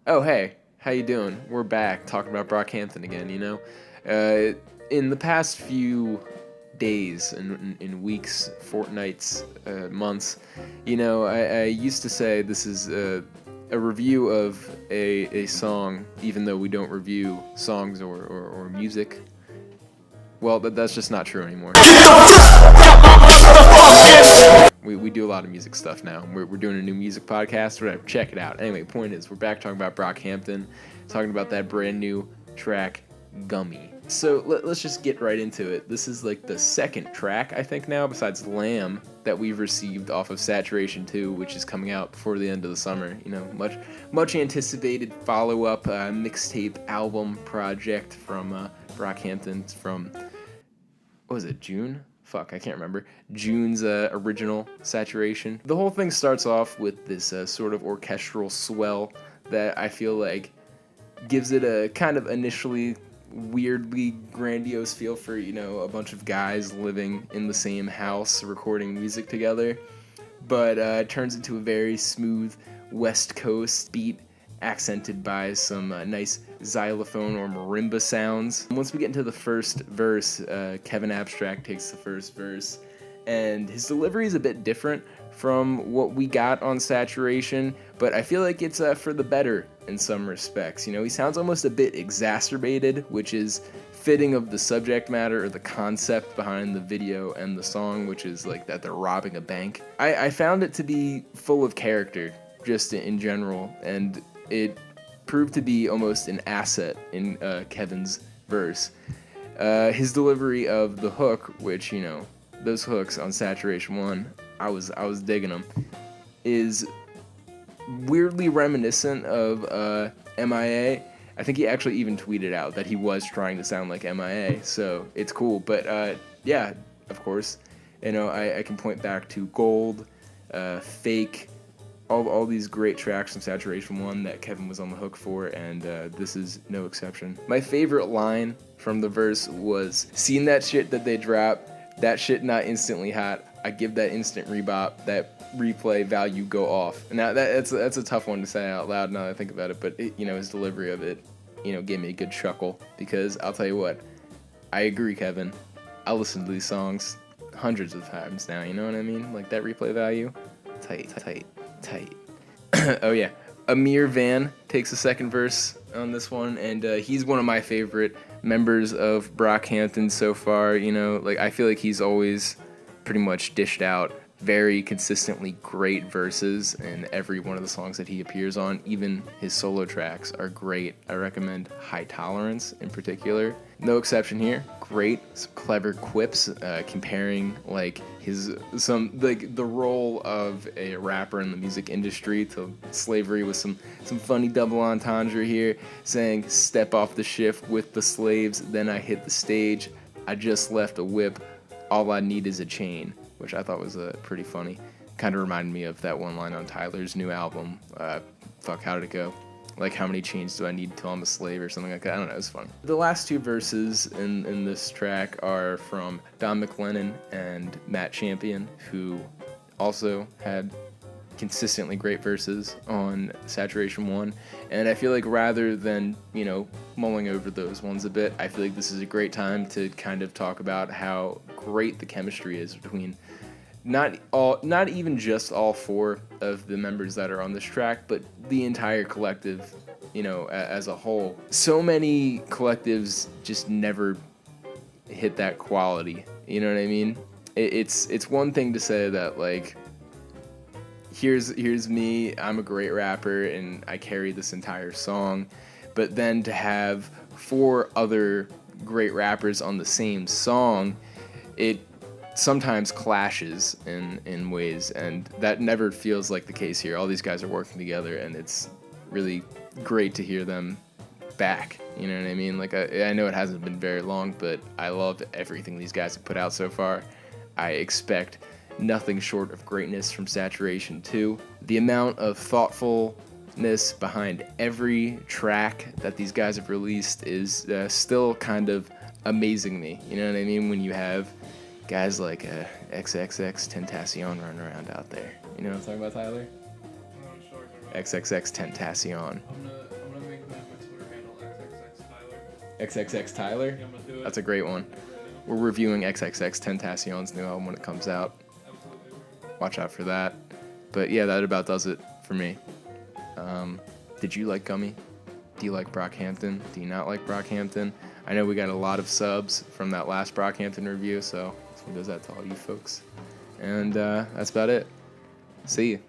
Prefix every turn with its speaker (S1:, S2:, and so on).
S1: Oh, hey, how you doing? We're back talking about Brockhampton again, you know? In the past few days and weeks, fortnights, months, I used to say this is a review of a song, even though we don't review songs or music. Well, that's just not true anymore. We do a lot of music stuff now. We're doing a new music podcast, whatever. Check it out. Anyway, point is, we're back talking about Brockhampton, talking about that brand new track, Gummy. So let's just get right into it. This is like the second track, I think now, besides Lamb, that we've received off of Saturation 2, which is coming out before the end of the summer. You know, much anticipated follow-up mixtape album project from Brockhampton. It's from, what was it, June? Fuck, I can't remember. June's original Saturation. The whole thing starts off with this sort of orchestral swell that I feel like gives it a kind of initially weirdly grandiose feel for, a bunch of guys living in the same house recording music together. But it turns into a very smooth West Coast beat accented by some nice xylophone or marimba sounds. Once we get into the first verse, Kevin Abstract takes the first verse, and his delivery is a bit different from what we got on Saturation, but I feel like it's for the better in some respects. He sounds almost a bit exacerbated, which is fitting of the subject matter or the concept behind the video and the song, which is like that they're robbing a bank. I found it to be full of character, just in general, and it proved to be almost an asset in Kevin's verse. His delivery of the hook, which, those hooks on Saturation 1, I was digging them, is weirdly reminiscent of MIA. I think he actually even tweeted out that he was trying to sound like MIA, so it's cool. But yeah, of course, I can point back to Gold, Fake, all these great tracks from Saturation 1 that Kevin was on the hook for, and this is no exception. My favorite line from the verse was, "Seen that shit that they drop, that shit not instantly hot, I give that instant rebop, that replay value go off." Now that's a tough one to say out loud now that I think about it, but his delivery of it, gave me a good chuckle, because I'll tell you what, I agree, Kevin. I listen to these songs hundreds of times now, you know what I mean? Like that replay value, tight. Oh yeah, Amir Van takes the second verse on this one, and he's one of my favorite members of Brockhampton so far. Like I feel like he's always pretty much dished out very consistently great verses in every one of the songs that he appears on. Even his solo tracks are great. I recommend High Tolerance in particular. No exception here. Great, some clever quips comparing like the role of a rapper in the music industry to slavery, with some funny double entendre here, saying step off the shift with the slaves, then I hit the stage, I just left a whip, all I need is a chain, which I thought was pretty funny. Kind of reminded me of that one line on Tyler's new album, how did it go? Like, how many chains do I need till I'm a slave, or something like that. I don't know, it was fun. The last two verses in this track are from Don McLennan and Matt Champion, who also had consistently great verses on Saturation 1, and I feel like rather than, mulling over those ones a bit, I feel like this is a great time to kind of talk about how great the chemistry is between not even just all four of the members that are on this track, but the entire collective, as a whole. So many collectives just never hit that quality, you know what I mean? It's one thing to say that, like, here's me, I'm a great rapper and I carry this entire song, but then to have four other great rappers on the same song, it sometimes clashes in ways, and that never feels like the case here. All these guys are working together, and it's really great to hear them back, you know what I mean? Like, I know it hasn't been very long, but I love everything these guys have put out so far. I expect nothing short of greatness from Saturation 2. The amount of thoughtfulness behind every track that these guys have released is still kind of amazing me, you know what I mean? When you have guys like XXX Tentacion running around out there. You know what I'm talking about, Tyler? XXX Tentacion. XXX Tyler. That's a great one. We're reviewing XXX Tentacion's new album when it comes out. Watch out for that. But yeah, that about does it for me. Did you like Gummy? Do you like Brockhampton? Do you not like Brockhampton? I know we got a lot of subs from that last Brockhampton review, so this one goes out to all you folks. And that's about it. See you.